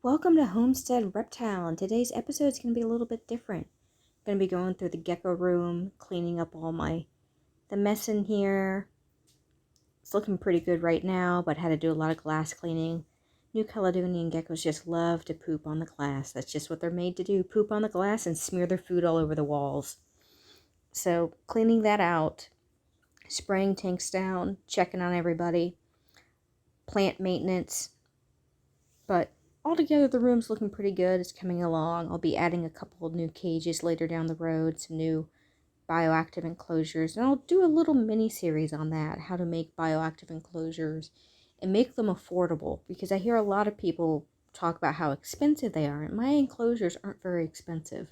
Welcome to Homestead Reptile, and today's episode is going to be a little bit different. I'm going to be going through the gecko room, cleaning up all the mess in here. It's looking pretty good right now, but had to do a lot of glass cleaning. New Caledonian geckos just love to poop on the glass. That's just what they're made to do, poop on the glass and smear their food all over the walls. So cleaning that out, spraying tanks down, checking on everybody, plant maintenance, but altogether, the room's looking pretty good. It's coming along. I'll be adding a couple of new cages later down the road, some new bioactive enclosures, and I'll do a little mini series on that, how to make bioactive enclosures and make them affordable, because I hear a lot of people talk about how expensive they are, and my enclosures aren't very expensive.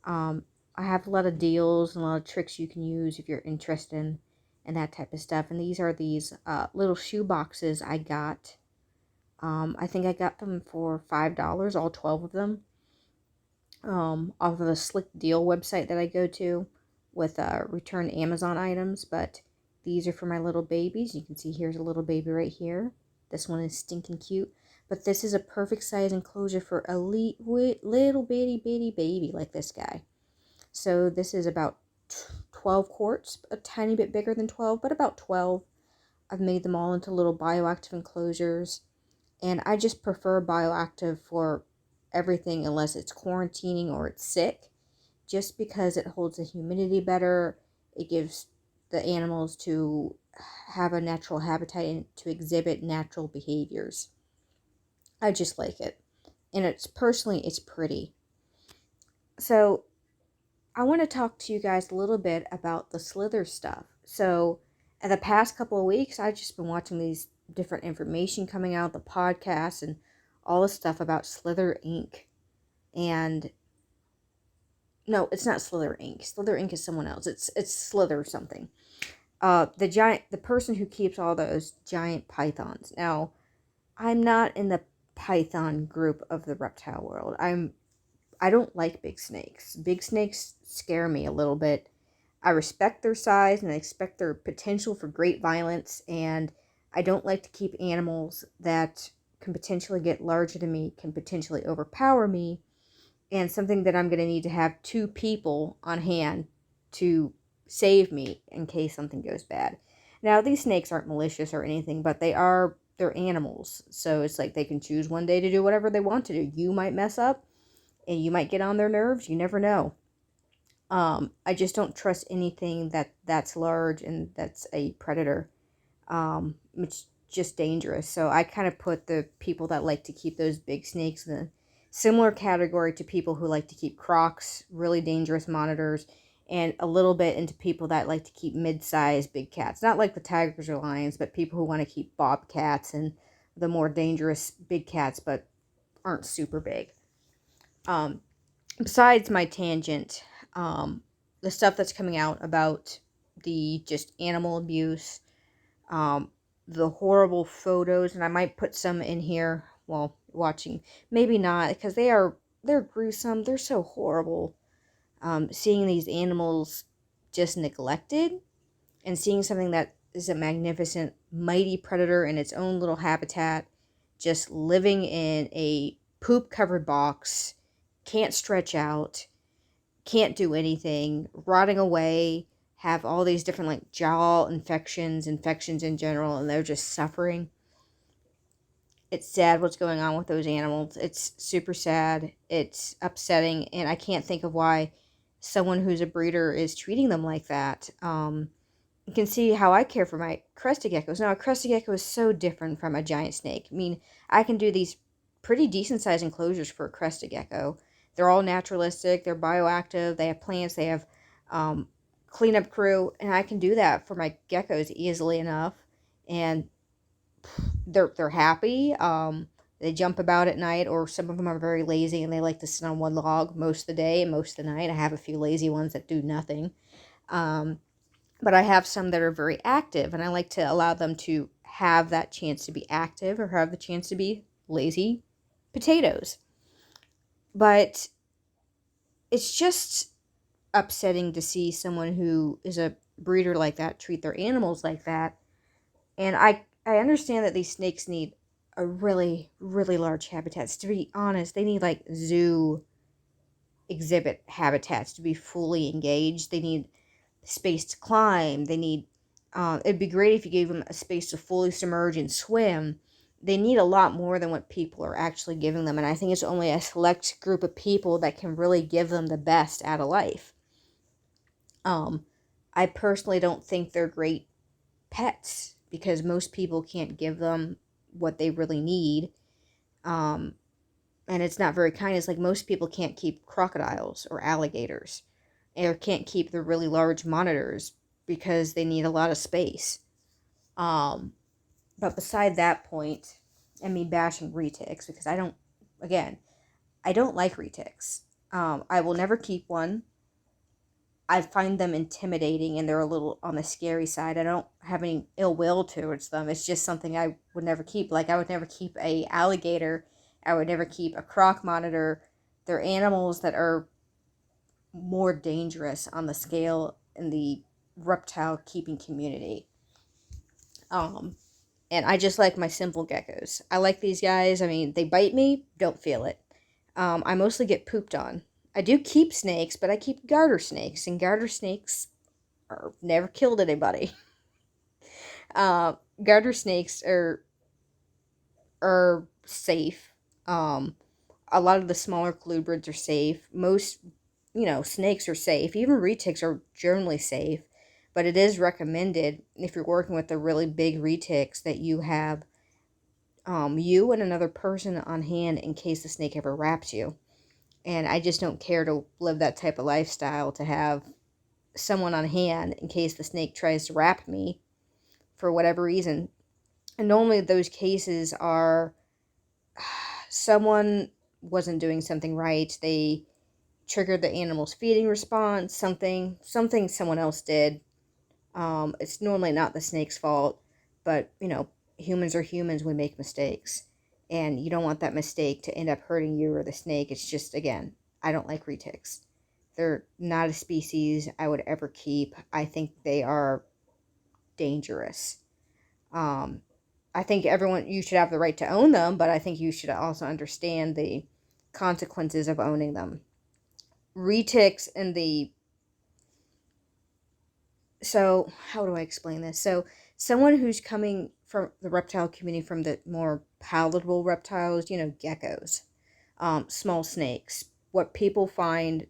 I have a lot of deals and a lot of tricks you can use if you're interested in that type of stuff, and these are these little shoe boxes I got. I think I got them for $5, all 12 of them, off of a Slick Deal website that I go to with return Amazon items. But these are for my little babies. You can see here's a little baby right here. This one is stinking cute. But this is a perfect size enclosure for a little bitty baby like this guy. So this is about 12 quarts, a tiny bit bigger than 12, but about 12. I've made them all into little bioactive enclosures. And I just prefer bioactive for everything unless it's quarantining or it's sick, just because it holds the humidity better. It gives the animals to have a natural habitat and to exhibit natural behaviors. I just like it. And it's pretty. So I want to talk to you guys a little bit about the Slither stuff. So in the past couple of weeks, I've just been watching these different information coming out, the podcasts and all the stuff about Slither Inc. And no, it's not Slither Inc. Slither Inc. is someone else. It's Slither something. The person who keeps all those giant pythons. Now, I'm not in the python group of the reptile world. I don't like big snakes. Big snakes scare me a little bit. I respect their size and I expect their potential for great violence, and I don't like to keep animals that can potentially get larger than me, can potentially overpower me, and something that I'm going to need to have two people on hand to save me in case something goes bad. Now, these snakes aren't malicious or anything, but they're animals. So it's like they can choose one day to do whatever they want to do. You might mess up and you might get on their nerves. You never know. I just don't trust anything that's large and that's a predator. It's just dangerous. So I kind of put the people that like to keep those big snakes in a similar category to people who like to keep crocs, really dangerous monitors, and a little bit into people that like to keep mid-sized big cats. Not like the tigers or lions, but people who want to keep bobcats and the more dangerous big cats, but aren't super big. Besides my tangent, the stuff that's coming out about the just animal abuse, the horrible photos, and I might put some in here while watching. Maybe not, because they're gruesome. They're so horrible. Seeing these animals just neglected, and seeing something that is a magnificent, mighty predator in its own little habitat, just living in a poop-covered box, can't stretch out, can't do anything, rotting away, have all these different like jaw infections in general, and they're just suffering. It's sad what's going on with those animals. It's super sad. It's upsetting, and I can't think of why someone who's a breeder is treating them like that. You can see how I care for my crested geckos. Now, a crested gecko is so different from a giant snake. I mean, I can do these pretty decent sized enclosures for a crested gecko. They're all naturalistic. They're bioactive. They have plants. They have cleanup crew, and I can do that for my geckos easily enough. And they're happy. They jump about at night, or some of them are very lazy and they like to sit on one log most of the day and most of the night. I have a few lazy ones that do nothing. But I have some that are very active, and I like to allow them to have that chance to be active or have the chance to be lazy potatoes. But it's just upsetting to see someone who is a breeder like that treat their animals like that. And I understand that these snakes need a really, really large habitats. To be honest, they need like zoo exhibit habitats to be fully engaged. They need space to climb. They need, it'd be great if you gave them a space to fully submerge and swim. They need a lot more than what people are actually giving them. And I think it's only a select group of people that can really give them the best out of life. I personally don't think they're great pets because most people can't give them what they really need. Um, and it's not very kind. It's like most people can't keep crocodiles or alligators, or can't keep the really large monitors because they need a lot of space. But beside that point, and me bashing retics, because again, I don't like retics. I will never keep one. I find them intimidating and they're a little on the scary side. I don't have any ill will towards them. It's just something I would never keep. Like I would never keep a alligator. I would never keep a croc monitor. They're animals that are more dangerous on the scale in the reptile keeping community. And I just like my simple geckos. I like these guys. I mean, they bite me, don't feel it. I mostly get pooped on. I do keep snakes, but I keep garter snakes, and garter snakes are never killed anybody. Garter snakes are safe. A lot of the smaller colubrids are safe. Most, snakes are safe. Even retics are generally safe, but it is recommended if you're working with the really big retics that you have you and another person on hand in case the snake ever wraps you. And I just don't care to live that type of lifestyle to have someone on hand in case the snake tries to wrap me for whatever reason. And normally those cases are someone wasn't doing something right. They triggered the animal's feeding response, something someone else did. It's normally not the snake's fault, but humans are humans. We make mistakes, and you don't want that mistake to end up hurting you or the snake. It's just, again, I don't like retics. They're not a species I would ever keep. I think they are dangerous. I think you should have the right to own them, but I think you should also understand the consequences of owning them. Retics and so how do I explain this? So someone who's coming from the reptile community from the more palatable reptiles, geckos, small snakes, what people find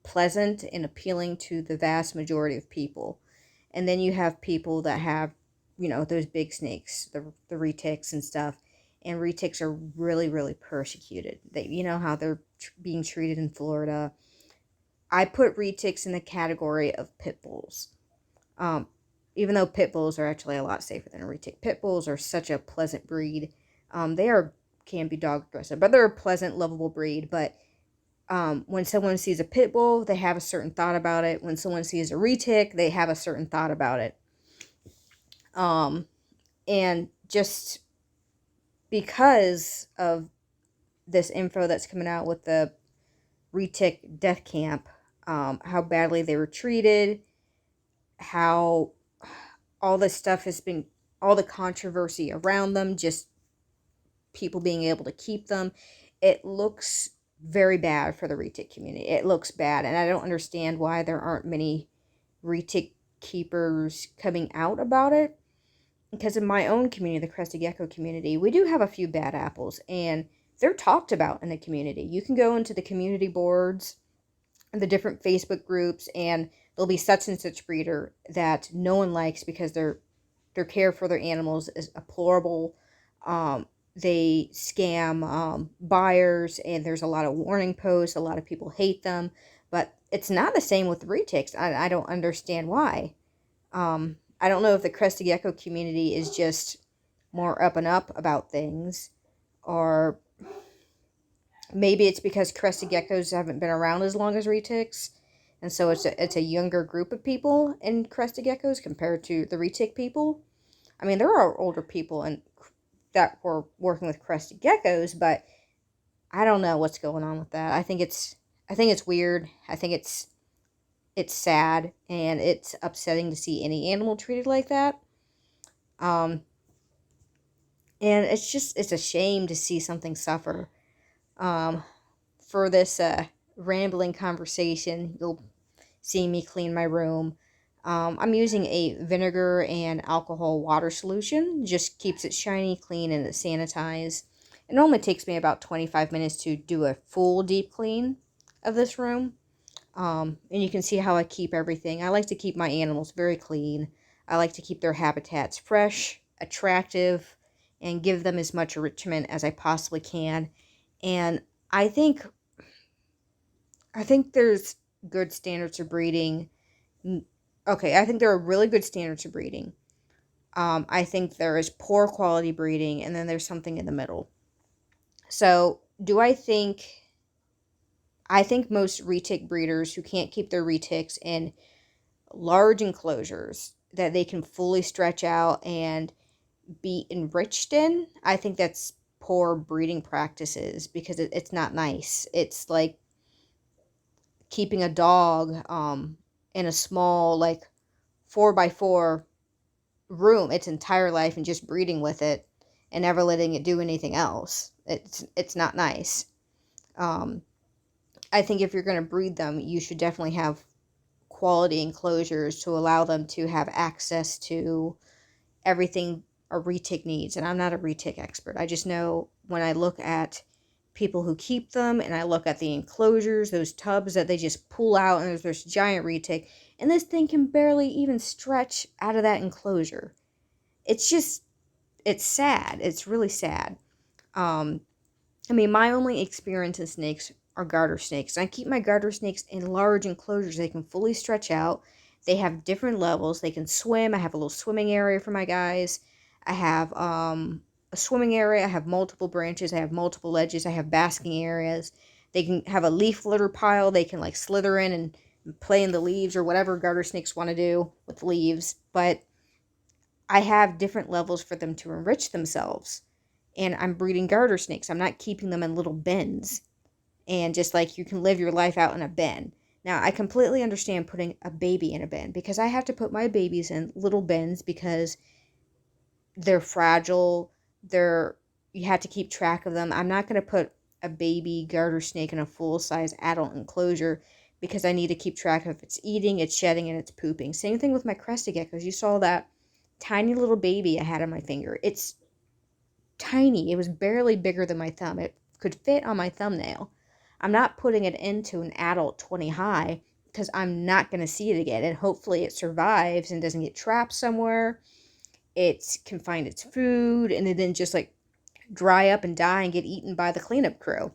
pleasant and appealing to the vast majority of people. And then you have people that have, those big snakes, the retics and stuff. And retics are really, really persecuted. How they're being treated in Florida. I put retics in the category of pit bulls. Um, Even though pit bulls are actually a lot safer than a retic. Pit bulls are such a pleasant breed. Can be dog aggressive, but they're a pleasant, lovable breed. But when someone sees a pit bull, they have a certain thought about it. When someone sees a retic, they have a certain thought about it. And just because of this info that's coming out with the retic death camp, how badly they were treated, how all this stuff has been, all the controversy around them, just people being able to keep them, it looks very bad for the retic community. It looks bad, and I don't understand why there aren't many retic keepers coming out about it. Because in my own community, the crested gecko community, we do have a few bad apples, and they're talked about in the community. You can go into the community boards, the different Facebook groups, and there'll be such and such breeder that no one likes because their care for their animals is deplorable. They scam buyers, and there's a lot of warning posts. A lot of people hate them, but it's not the same with retics. I don't understand why. I don't know if the crested gecko community is just more up and up about things, or maybe it's because crested geckos haven't been around as long as retics, and so it's a younger group of people in crested geckos compared to the retic people. I mean, there are older people that were working with crested geckos, but I don't know what's going on with that. I think it's weird. I think it's sad, and it's upsetting to see any animal treated like that. Um, And it's a shame to see something suffer. Um, for this rambling conversation, you'll see me clean my room. I'm using a vinegar and alcohol water solution. Just keeps it shiny, clean, and sanitized. It normally takes me about 25 minutes to do a full deep clean of this room. And you can see how I keep everything. I like to keep my animals very clean. I like to keep their habitats fresh, attractive, and give them as much enrichment as I possibly can. And I think I think there's good standards of breeding. Okay, I think there are really good standards of breeding. I think there is poor quality breeding, and then there's something in the middle. So, do I think most retic breeders who can't keep their retics in large enclosures that they can fully stretch out and be enriched in, I think that's poor breeding practices because it's not nice. It's like keeping a dog in a small, like, 4x4 room its entire life and just breeding with it and never letting it do anything else. It's not nice. Um, I think if you're going to breed them, you should definitely have quality enclosures to allow them to have access to everything a retic needs. And I'm not a retic expert. I just know when I look at people who keep them and I look at the enclosures, those tubs that they just pull out, and there's this giant retic, and this thing can barely even stretch out of that enclosure. It's just, it's sad. It's really sad. Um, I mean, my only experience in snakes are garter snakes. I keep my garter snakes in large enclosures. They can fully stretch out. They have different levels. They can swim. I have a little swimming area for my guys. I have a swimming area. I have multiple branches. I have multiple ledges. I have basking areas. They can have a leaf litter pile. They can like slither in and play in the leaves or whatever garter snakes want to do with leaves. But I have different levels for them to enrich themselves. And I'm breeding garter snakes. I'm not keeping them in little bins. And just like you can live your life out in a bin. Now, I completely understand putting a baby in a bin because I have to put my babies in little bins because they're fragile. They're You have to keep track of them. I'm not going to put a baby garter snake in a full-size adult enclosure because I need to keep track of its eating, its shedding, and its pooping. Same thing with my crested geckos. You saw that tiny little baby I had on my finger. It's tiny. It was barely bigger than my thumb. It could fit on my thumbnail. I'm not putting it into an adult 20 high because I'm not going to see it again. And hopefully it survives and doesn't get trapped somewhere. It can find its food and it then just like dry up and die and get eaten by the cleanup crew.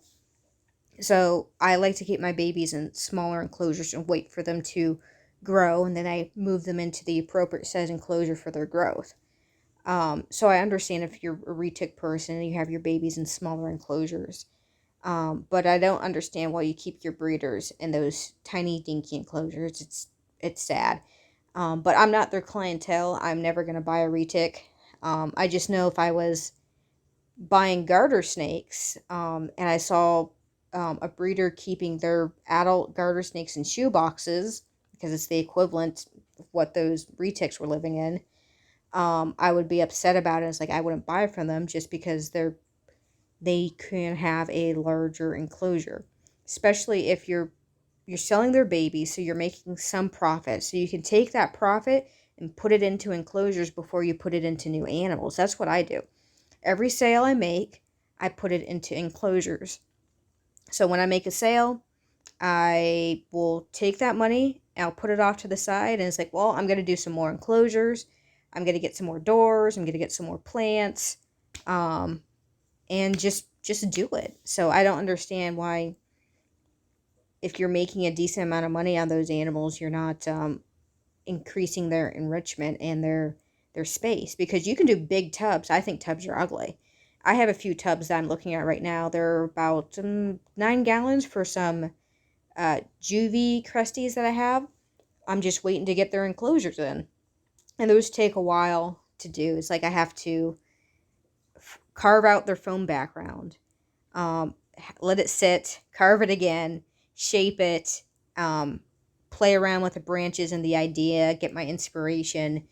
So I like to keep my babies in smaller enclosures and wait for them to grow. And then I move them into the appropriate size enclosure for their growth. So I understand if you're a retic person and you have your babies in smaller enclosures. But I don't understand why you keep your breeders in those tiny dinky enclosures. It's sad. But I'm not their clientele. I'm never gonna buy a retic. I just know if I was buying garter snakes, and I saw a breeder keeping their adult garter snakes in shoe boxes because it's the equivalent of what those retics were living in. I would be upset about it. It's like I wouldn't buy from them just because they can have a larger enclosure, especially if you're selling their babies, so you're making some profit. So you can take that profit and put it into enclosures before you put it into new animals. That's what I do. Every sale I make, I put it into enclosures. So when I make a sale, I will take that money and I'll put it off to the side. And it's like, well, I'm going to do some more enclosures. I'm going to get some more doors. I'm going to get some more plants. And just do it. So I don't understand why, if you're making a decent amount of money on those animals, you're not increasing their enrichment and their space, because you can do big tubs. I think tubs are ugly. I have a few tubs that I'm looking at right now. They're about 9 gallons for some juvie cresties that I have. I'm just waiting to get their enclosures in. And those take a while to do. It's like I have to carve out their foam background, um, let it sit, carve it again, shape it, um, play around with the branches and the idea, get my inspiration,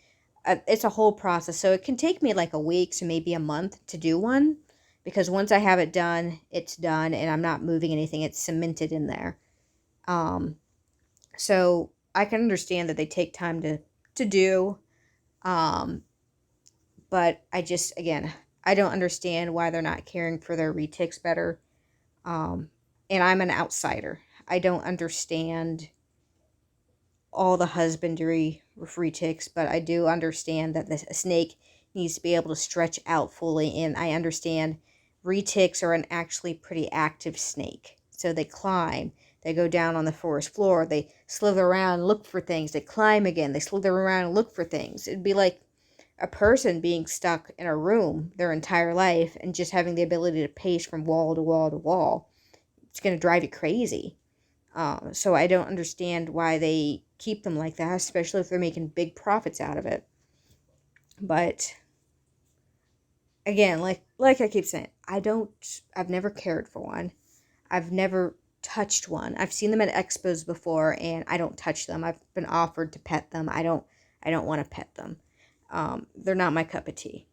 it's a whole process. So it can take me like a week to maybe a month to do one, because once I have it done, it's done, and I'm not moving anything. It's cemented in there. Um, so I can understand that they take time to do. Um, but I just, again, I don't understand why they're not caring for their retics better. And I'm an outsider. I don't understand all the husbandry with retics, but I do understand that a snake needs to be able to stretch out fully, and I understand retics are an actually pretty active snake. So they climb, they go down on the forest floor, they slither around, look for things, they climb again, they slither around and look for things. It'd be like a person being stuck in a room their entire life and just having the ability to pace from wall to wall to wall. It's going to drive you crazy. So I don't understand why they keep them like that, especially if they're making big profits out of it. But again, like I keep saying, I've never cared for one. I've never touched one. I've seen them at expos before, and I don't touch them. I've been offered to pet them. I don't want to pet them. They're not my cup of tea.